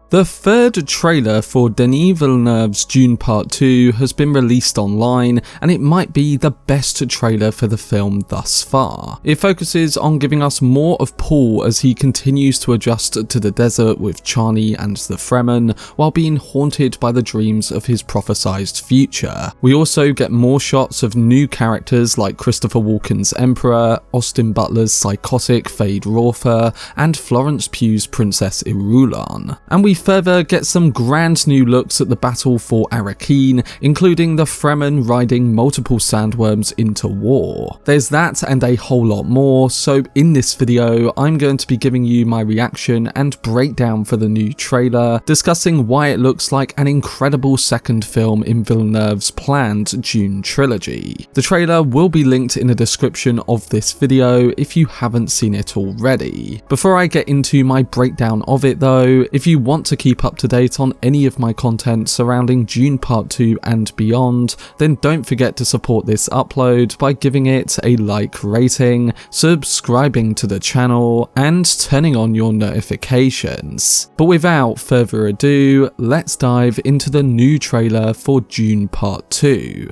The third trailer for Denis Villeneuve's Dune Part 2 has been released online, and it might be the best trailer for the film thus far. It focuses on giving us more of Paul as he continues to adjust to the desert with Chani and the Fremen, while being haunted by the dreams of his prophesized future. We also get more shots of new characters like Christopher Walken's Emperor, Austin Butler's psychotic Feyd Rautha, and Florence Pugh's Princess Irulan. And we further get some grand new looks at the battle for Arrakeen, including the Fremen riding multiple sandworms into war. There's that and a whole lot more, so in this video I'm going to be giving you my reaction and breakdown for the new trailer, discussing why it looks like an incredible second film in Villeneuve's planned Dune trilogy. The trailer will be linked in the description of this video if you haven't seen it already. Before I get into my breakdown of it though, if you want to keep up to date on any of my content surrounding Dune Part 2 and beyond, then don't forget to support this upload by giving it a like rating, subscribing to the channel, and turning on your notifications. But without further ado, let's dive into the new trailer for Dune Part 2.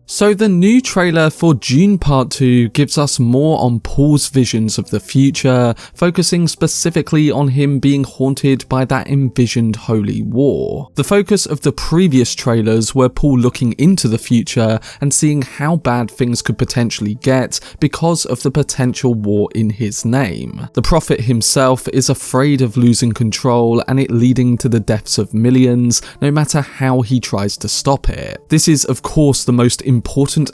So the new trailer for Dune Part 2 gives us more on Paul's visions of the future, focusing specifically on him being haunted by that envisioned holy war. The focus of the previous trailers were Paul looking into the future and seeing how bad things could potentially get because of the potential war in his name. The prophet himself is afraid of losing control and it leading to the deaths of millions, no matter how he tries to stop it. This is of course the most important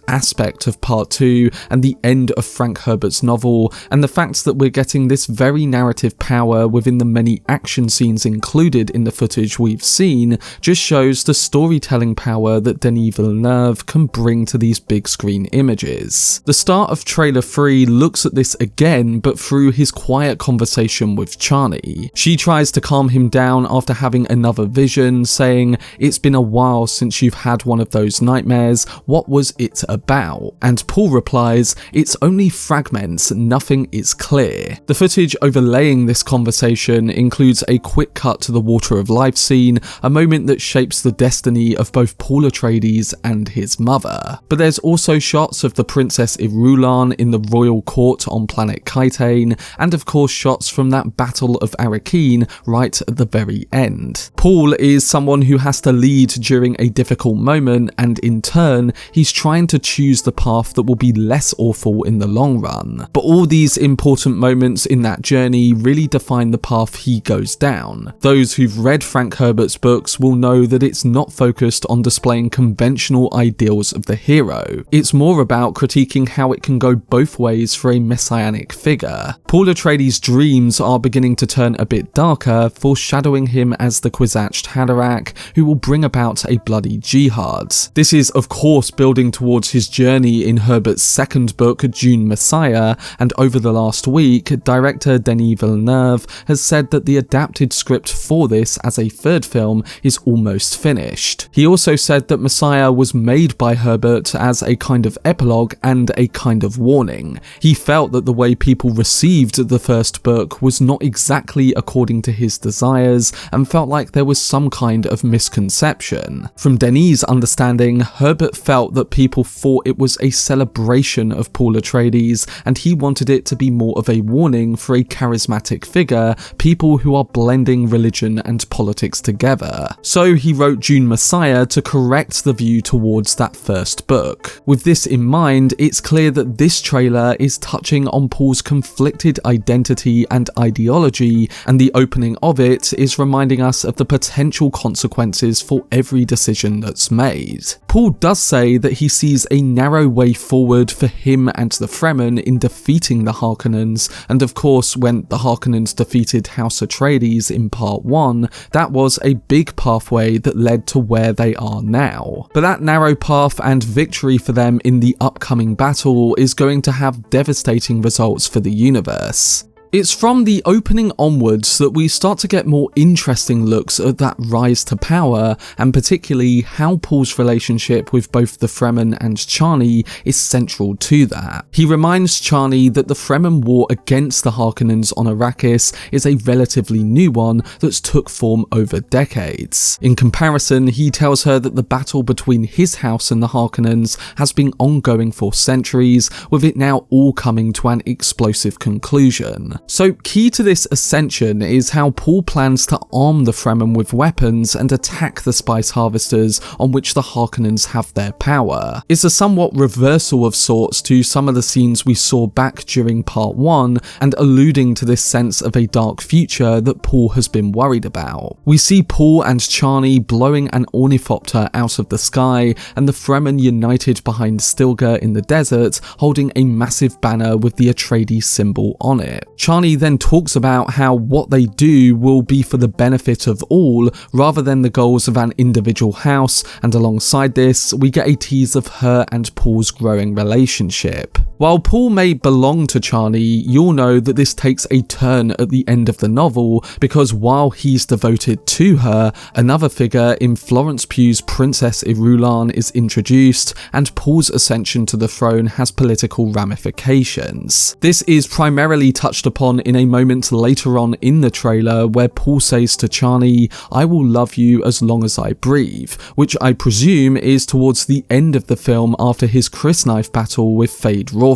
aspect of Part 2 and the end of Frank Herbert's novel, and the fact that we're getting this very narrative power within the many action scenes included in the footage we've seen just shows the storytelling power that Denis Villeneuve can bring to these big screen images. The start of trailer 3 looks at this again, but through his quiet conversation with Chani. She tries to calm him down after having another vision, saying, "It's been a while since you've had one of those nightmares, what was it about?" And Paul replies, "It's only fragments, nothing is clear." The footage overlaying this conversation includes a quick cut to the Water of Life scene, a moment that shapes the destiny of both Paul Atreides and his mother. But there's also shots of the Princess Irulan in the royal court on planet Kaitain, and of course shots from that Battle of Arrakeen right at the very end. Paul is someone who has to lead during a difficult moment, and in turn, he's trying to choose the path that will be less awful in the long run. But all these important moments in that journey really define the path he goes down. Those who've read Frank Herbert's books will know that it's not focused on displaying conventional ideals of the hero. It's more about critiquing how it can go both ways for a messianic figure. Paul Atreides' dreams are beginning to turn a bit darker, foreshadowing him as the Kwisatz Haderach, who will bring about a bloody jihad. This is of course building towards his journey in Herbert's second book, Dune Messiah, and over the last week, director Denis Villeneuve has said that the adapted script for this as a third film is almost finished. He also said that Messiah was made by Herbert as a kind of epilogue and a kind of warning. He felt that the way people received the first book was not exactly according to his desires and felt like there was some kind of misconception. From Denis' understanding, Herbert felt that people thought it was a celebration of Paul Atreides, and he wanted it to be more of a warning for a charismatic figure, people who are blending religion and politics together. So he wrote Dune Messiah to correct the view towards that first book. With this in mind, it's clear that this trailer is touching on Paul's conflicted identity and ideology, and the opening of it is reminding us of the potential consequences for every decision that's made. Paul does say that he sees a narrow way forward for him and the Fremen in defeating the Harkonnens, and of course when the Harkonnens defeated House Atreides in Part 1, that was a big pathway that led to where they are now. But that narrow path and victory for them in the upcoming battle is going to have devastating results for the universe. It's from the opening onwards that we start to get more interesting looks at that rise to power, and particularly how Paul's relationship with both the Fremen and Chani is central to that. He reminds Chani that the Fremen war against the Harkonnens on Arrakis is a relatively new one that's took form over decades. In comparison, he tells her that the battle between his house and the Harkonnens has been ongoing for centuries, with it now all coming to an explosive conclusion. So key to this ascension is how Paul plans to arm the Fremen with weapons and attack the spice harvesters on which the Harkonnens have their power. It's a somewhat reversal of sorts to some of the scenes we saw back during part 1, and alluding to this sense of a dark future that Paul has been worried about. We see Paul and Chani blowing an ornithopter out of the sky, and the Fremen united behind Stilgar in the desert, holding a massive banner with the Atreides symbol on it. Chani then talks about how what they do will be for the benefit of all, rather than the goals of an individual house, and alongside this, we get a tease of her and Paul's growing relationship. While Paul may belong to Chani, you'll know that this takes a turn at the end of the novel, because while he's devoted to her, another figure in Florence Pugh's Princess Irulan is introduced, and Paul's ascension to the throne has political ramifications. This is primarily touched upon in a moment later on in the trailer, where Paul says to Chani, "I will love you as long as I breathe," which I presume is towards the end of the film after his crysknife battle with Feyd Rautha.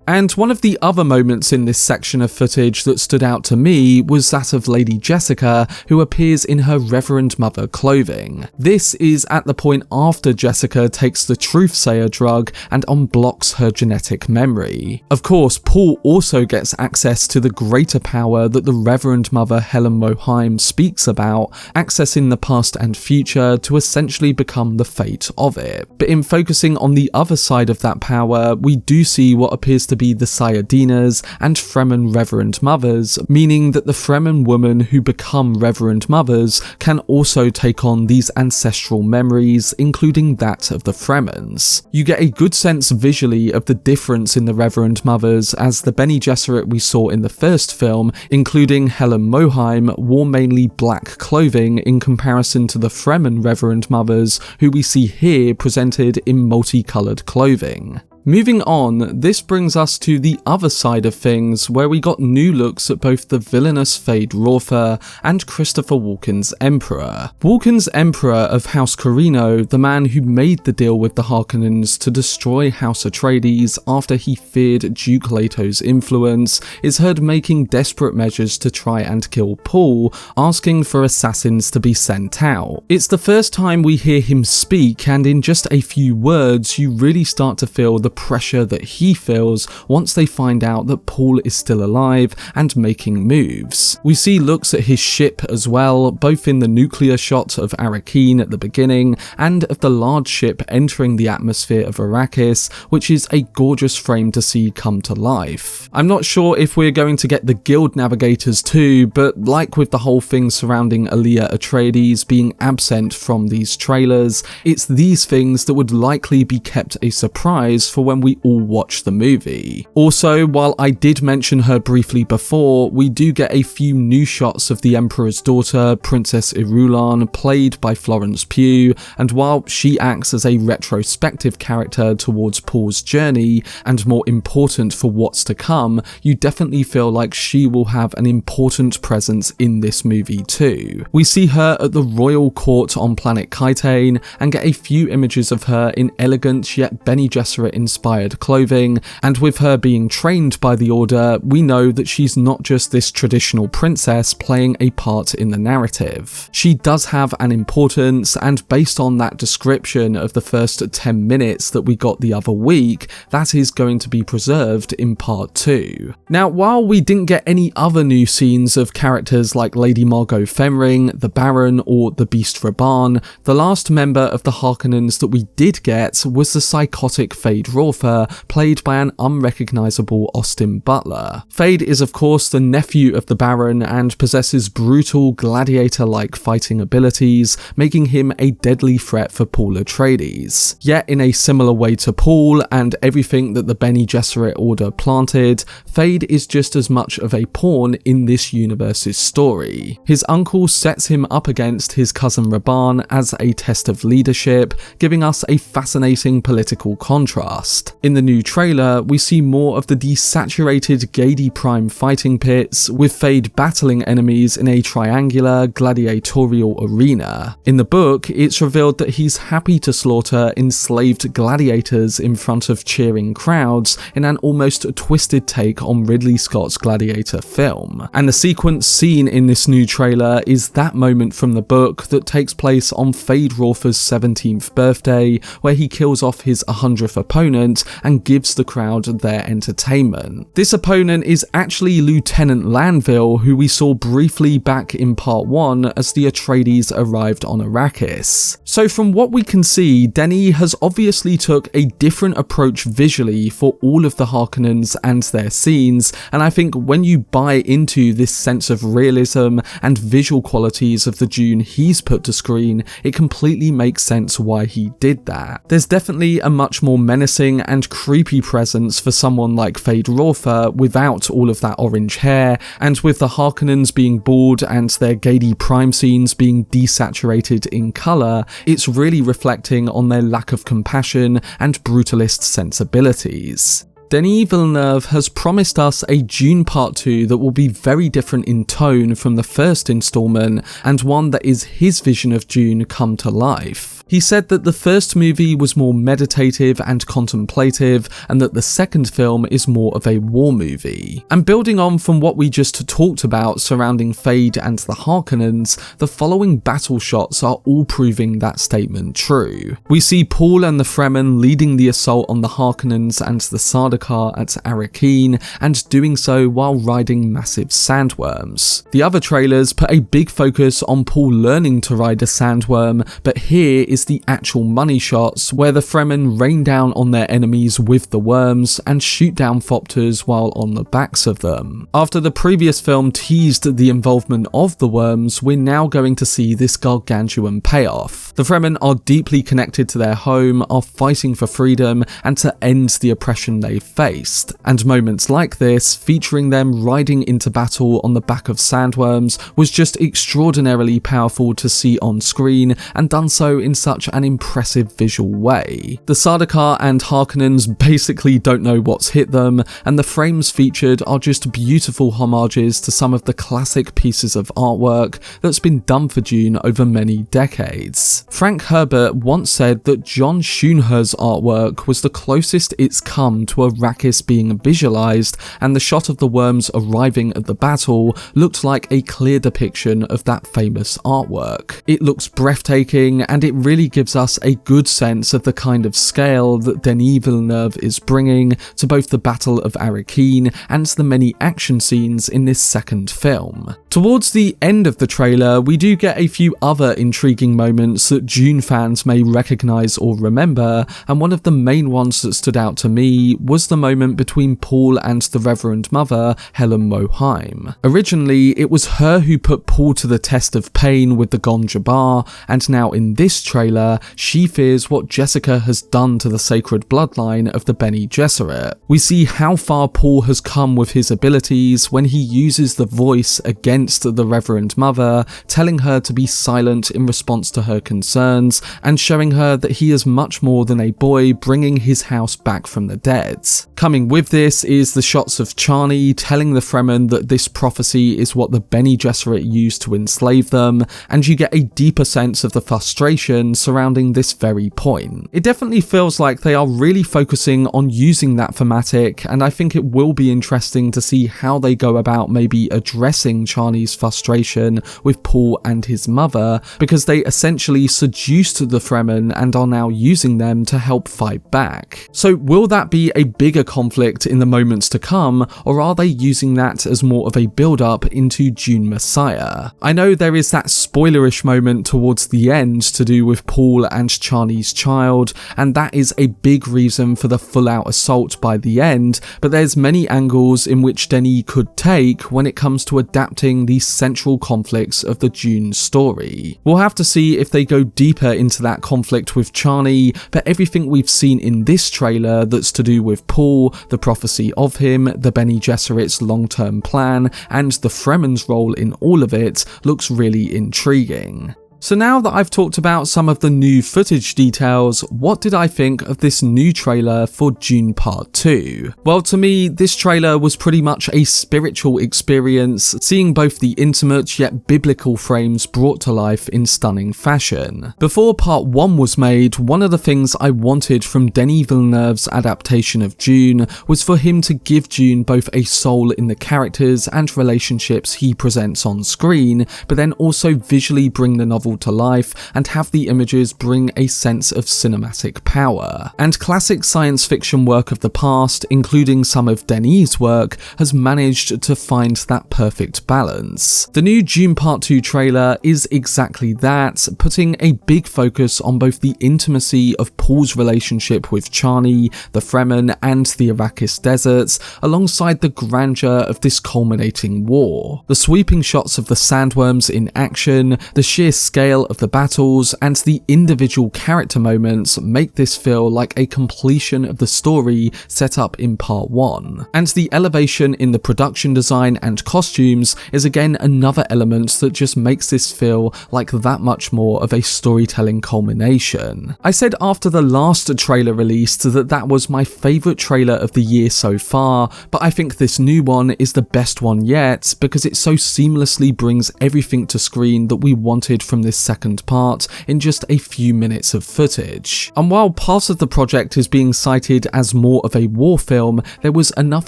And one of the other moments in this section of footage that stood out to me was that of Lady Jessica, who appears in her Reverend Mother clothing. This is at the point after Jessica takes the Truthsayer drug and unblocks her genetic memory. Of course, Paul also gets access to the greater power that the Reverend Mother Helen Mohiam speaks about, accessing the past and future to essentially become the fate of it. But in focusing on the other side of that power, we do see what appears to be the Sayadinas and Fremen Reverend Mothers, meaning that the Fremen women who become Reverend Mothers can also take on these ancestral memories, including that of the Fremens. You get a good sense visually of the difference in the Reverend Mothers, as the Bene Gesserit we saw in the first film, including Helen Mohiam, wore mainly black clothing in comparison to the Fremen Reverend Mothers, who we see here presented in multicoloured clothing. Moving on, this brings us to the other side of things, where we got new looks at both the villainous Feyd Rautha and Christopher Walken's Emperor. Walken's Emperor of House Corrino, the man who made the deal with the Harkonnens to destroy House Atreides after he feared Duke Leto's influence, is heard making desperate measures to try and kill Paul, asking for assassins to be sent out. It's the first time we hear him speak, and in just a few words you really start to feel the pressure that he feels once they find out that Paul is still alive and making moves. We see looks at his ship as well, both in the nuclear shot of Arrakeen at the beginning and of the large ship entering the atmosphere of Arrakis, which is a gorgeous frame to see come to life. I'm not sure if we're going to get the Guild Navigators too, but like with the whole thing surrounding Alia Atreides being absent from these trailers, it's these things that would likely be kept a surprise for when we all watch the movie. Also, while I did mention her briefly before, we do get a few new shots of the Emperor's daughter, Princess Irulan, played by Florence Pugh, and while she acts as a retrospective character towards Paul's journey, and more important for what's to come, you definitely feel like she will have an important presence in this movie too. We see her at the royal court on planet Kytane, and get a few images of her in elegant yet Bene Gesserit inspired clothing, and with her being trained by the Order, we know that she's not just this traditional princess playing a part in the narrative. She does have an importance, and based on that description of the first 10 minutes that we got the other week, that is going to be preserved in part 2. Now, while we didn't get any other new scenes of characters like Lady Margot Fenring, the Baron, or the Beast Raban, the last member of the Harkonnens that we did get was the psychotic Feyd Rautha, played by an unrecognisable Austin Butler. Feyd is of course the nephew of the Baron and possesses brutal gladiator-like fighting abilities, making him a deadly threat for Paul Atreides. Yet in a similar way to Paul and everything that the Bene Gesserit Order planted, Feyd is just as much of a pawn in this universe's story. His uncle sets him up against his cousin Rabban as a test of leadership, giving us a fascinating political contrast. In the new trailer, we see more of the desaturated Geidi Prime fighting pits, with Feyd battling enemies in a triangular gladiatorial arena. In the book, it's revealed that he's happy to slaughter enslaved gladiators in front of cheering crowds in an almost twisted take on Ridley Scott's Gladiator film. And the sequence seen in this new trailer is that moment from the book that takes place on Feyd Rautha's 17th birthday, where he kills off his 100th opponent and gives the crowd their entertainment. This opponent is actually Lieutenant Lanville, who we saw briefly back in part 1 as the Atreides arrived on Arrakis. So from what we can see, Denis has obviously took a different approach visually for all of the Harkonnens and their scenes, and I think when you buy into this sense of realism and visual qualities of the Dune he's put to screen, it completely makes sense why he did that. There's definitely a much more menacing and creepy presence for someone like Feyd Rautha without all of that orange hair, and with the Harkonnens being bald and their Geidi Prime scenes being desaturated in colour, it's really reflecting on their lack of compassion and brutalist sensibilities. Denis Villeneuve has promised us a Dune Part 2 that will be very different in tone from the first installment, and one that is his vision of Dune come to life. He said that the first movie was more meditative and contemplative, and that the second film is more of a war movie. And building on from what we just talked about surrounding Feyd and the Harkonnens, the following battle shots are all proving that statement true. We see Paul and the Fremen leading the assault on the Harkonnens and the Sardaukar at Arrakeen, and doing so while riding massive sandworms. The other trailers put a big focus on Paul learning to ride a sandworm, but here is the actual money shots where the Fremen rain down on their enemies with the worms and shoot down Thopters while on the backs of them. After the previous film teased the involvement of the worms, we're now going to see this gargantuan payoff. The Fremen are deeply connected to their home, are fighting for freedom and to end the oppression they faced, and moments like this, featuring them riding into battle on the back of sandworms, was just extraordinarily powerful to see on screen, and done so in such an impressive visual way. The Sardaukar and Harkonnens basically don't know what's hit them, and the frames featured are just beautiful homages to some of the classic pieces of artwork that's been done for Dune over many decades. Frank Herbert once said that John Schoonherr's artwork was the closest it's come to Arrakis being visualized, and the shot of the worms arriving at the battle looked like a clear depiction of that famous artwork. It looks breathtaking, and it really gives us a good sense of the kind of scale that Denis Villeneuve is bringing to both the Battle of Arrakeen and the many action scenes in this second film. Towards the end of the trailer, we do get a few other intriguing moments that Dune fans may recognise or remember, and one of the main ones that stood out to me was the moment between Paul and the Reverend Mother, Helen Mohiam. Originally, it was her who put Paul to the test of pain with the Gon Jabbar, and now in this trailer, she fears what Jessica has done to the sacred bloodline of the Bene Gesserit. We see how far Paul has come with his abilities when he uses the voice against the Reverend Mother, telling her to be silent in response to her concerns, and showing her that he is much more than a boy bringing his house back from the dead. Coming with this is the shots of Chani telling the Fremen that this prophecy is what the Bene Gesserit used to enslave them, and you get a deeper sense of the frustration surrounding this very point. It definitely feels like they are really focusing on using that thematic, and I think it will be interesting to see how they go about maybe addressing Chani's frustration with Paul and his mother, because they essentially seduced the Fremen and are now using them to help fight back. So will that be a bigger conflict in the moments to come, or are they using that as more of a build-up into Dune Messiah? I know there is that spoilerish moment towards the end to do with with Paul and Charlie's child, and that is a big reason for the full-out assault by the end, but there's many angles in which Denis could take when it comes to adapting the central conflicts of the Dune story. We'll have to see if they go deeper into that conflict with Charlie, but everything we've seen in this trailer that's to do with Paul, the prophecy of him, the Bene Gesserit's long-term plan, and the Fremen's role in all of it looks really intriguing. So now that I've talked about some of the new footage details, what did I think of this new trailer for Dune Part 2? Well, to me, this trailer was pretty much a spiritual experience, seeing both the intimate yet biblical frames brought to life in stunning fashion. Before Part 1 was made, one of the things I wanted from Denis Villeneuve's adaptation of Dune was for him to give Dune both a soul in the characters and relationships he presents on screen, but then also visually bring the novel to life and have the images bring a sense of cinematic power. And classic science fiction work of the past, including some of Denis' work, has managed to find that perfect balance. The new Dune Part 2 trailer is exactly that, putting a big focus on both the intimacy of Paul's relationship with Charlie, the Fremen, and the Arrakis deserts, alongside the grandeur of this culminating war. The sweeping shots of the Sandworms in action, the sheer scale of the battles, and the individual character moments make this feel like a completion of the story set up in Part 1. And the elevation in the production design and costumes is again another element that just makes this feel like that much more of a storytelling culmination. I said after the last trailer released that was my favourite trailer of the year so far, but I think this new one is the best one yet because it so seamlessly brings everything to screen that we wanted from this second part in just a few minutes of footage. And while part of the project is being cited as more of a war film, there was enough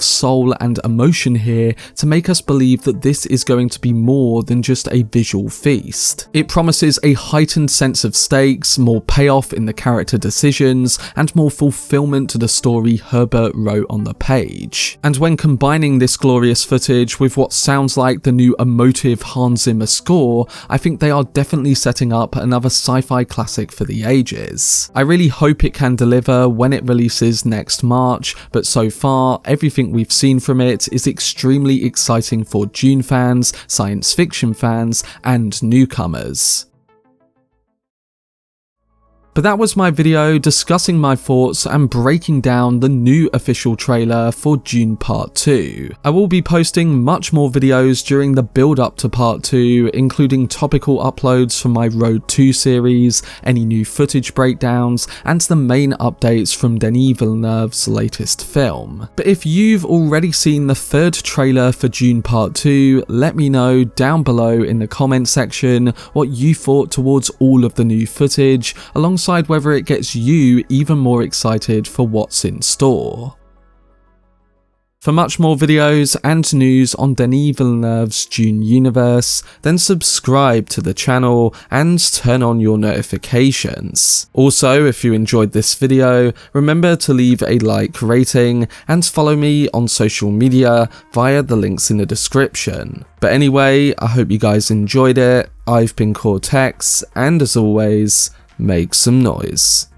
soul and emotion here to make us believe that this is going to be more than just a visual feast. It promises a heightened sense of stakes, more payoff in the character decisions, and more fulfillment to the story Herbert wrote on the page. And when combining this glorious footage with what sounds like the new emotive Hans Zimmer score, I think they are definitely setting up another sci-fi classic for the ages. I really hope it can deliver when it releases next March, but so far, everything we've seen from it is extremely exciting for Dune fans, science fiction fans, and newcomers. But that was my video discussing my thoughts and breaking down the new official trailer for Dune Part 2. I will be posting much more videos during the build up to Part 2, including topical uploads from my Road 2 series, any new footage breakdowns, and the main updates from Denis Villeneuve's latest film. But if you've already seen the third trailer for Dune Part 2, let me know down below in the comment section what you thought towards all of the new footage, alongside whether it gets you even more excited for what's in store. For much more videos and news on Denis Villeneuve's Dune universe, then subscribe to the channel and turn on your notifications. Also, if you enjoyed this video, remember to leave a like rating and follow me on social media via the links in the description. But anyway, I hope you guys enjoyed it. I've been Cortex, and as always, make some noise.